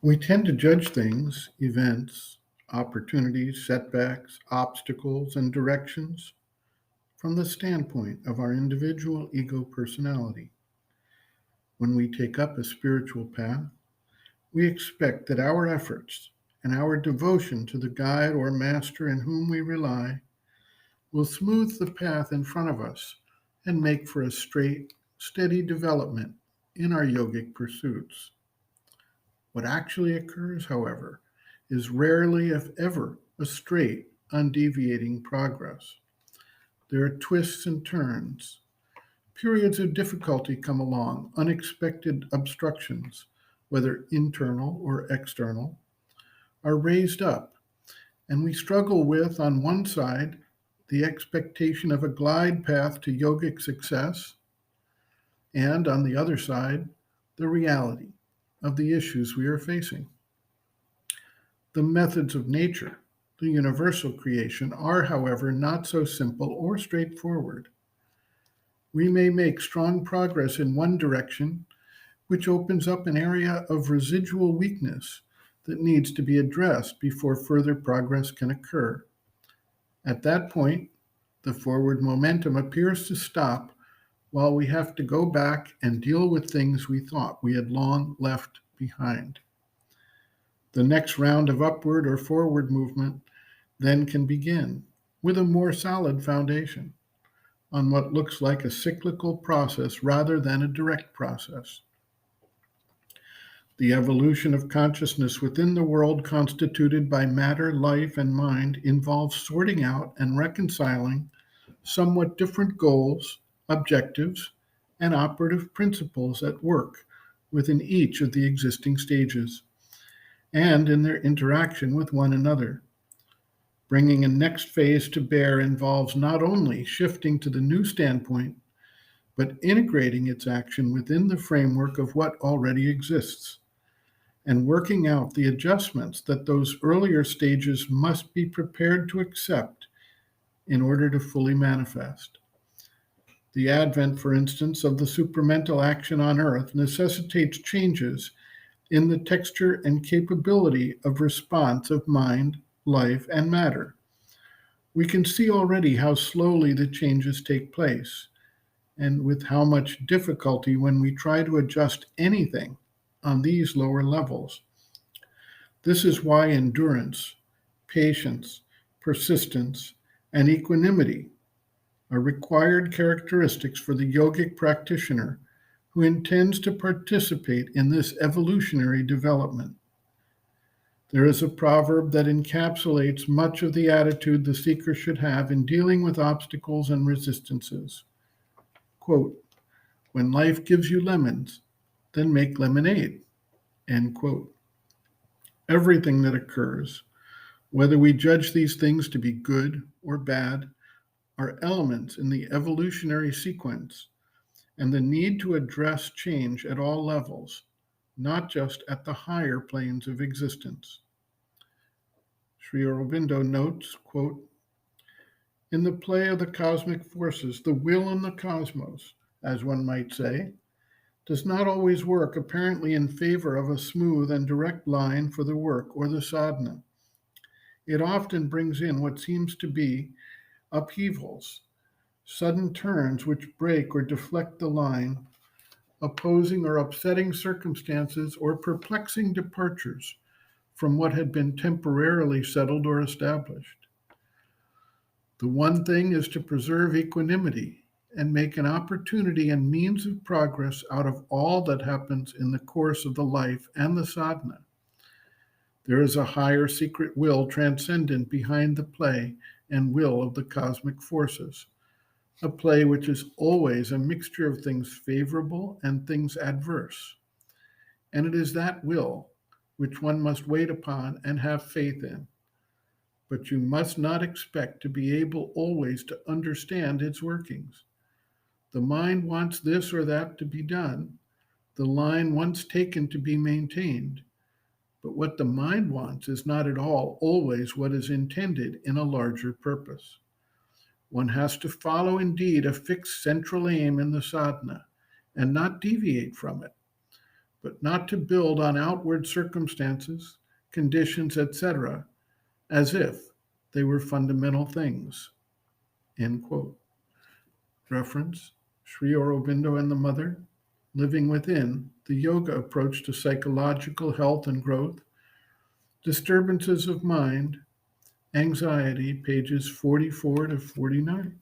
We tend to judge things, events, opportunities, setbacks, obstacles, and directions from the standpoint of our individual ego personality. When we take up a spiritual path, we expect that our efforts and our devotion to the guide or master in whom we rely will smooth the path in front of us and make for a straight, steady development in our yogic pursuits. What actually occurs, however, is rarely, if ever, a straight, undeviating progress. There are twists and turns. Periods of difficulty come along, unexpected obstructions, whether internal or external, are raised up, and we struggle with, on one side, the expectation of a glide path to yogic success, and on the other side, the reality of the issues we are facing. The methods of nature, the universal creation, are, however, not so simple or straightforward. We may make strong progress in one direction, which opens up an area of residual weakness that needs to be addressed before further progress can occur. At that point, the forward momentum appears to stop while we have to go back and deal with things we thought we had long left behind. The next round of upward or forward movement then can begin with a more solid foundation on what looks like a cyclical process rather than a direct process. The evolution of consciousness within the world constituted by matter, life, and mind involves sorting out and reconciling somewhat different goals, objectives, and operative principles at work within each of the existing stages and in their interaction with one another. Bringing a next phase to bear involves not only shifting to the new standpoint, but integrating its action within the framework of what already exists and working out the adjustments that those earlier stages must be prepared to accept in order to fully manifest. The advent, for instance, of the supramental action on Earth necessitates changes in the texture and capability of response of mind, life, and matter. We can see already how slowly the changes take place, and with how much difficulty when we try to adjust anything on these lower levels. This is why endurance, patience, persistence, and equanimity are required characteristics for the yogic practitioner who intends to participate in this evolutionary development. There is a proverb that encapsulates much of the attitude the seeker should have in dealing with obstacles and resistances. Quote, "When life gives you lemons, then make lemonade." End quote. Everything that occurs, whether we judge these things to be good or bad, are elements in the evolutionary sequence and the need to address change at all levels, not just at the higher planes of existence. Sri Aurobindo notes, quote, "In the play of the cosmic forces, the will in the cosmos, as one might say, does not always work apparently in favor of a smooth and direct line for the work or the sadhana. It often brings in what seems to be upheavals, sudden turns which break or deflect the line, opposing or upsetting circumstances, or perplexing departures from what had been temporarily settled or established. The one thing is to preserve equanimity and make an opportunity and means of progress out of all that happens in the course of the life and the sadhana. There is a higher secret will transcendent behind the play and will of the cosmic forces, a play which is always a mixture of things favorable and things adverse. And it is that will which one must wait upon and have faith in. But you must not expect to be able always to understand its workings. The mind wants this or that to be done, the line once taken to be maintained. But what the mind wants is not at all always what is intended in a larger purpose. One has to follow indeed a fixed central aim in the sadhana and not deviate from it. but not to build on outward circumstances, conditions, etc., as if they were fundamental things. End quote. Reference Sri Aurobindo and the Mother, Living Within, the Yoga Approach to Psychological Health and Growth, Disturbances of Mind, Anxiety, pages 44 to 49.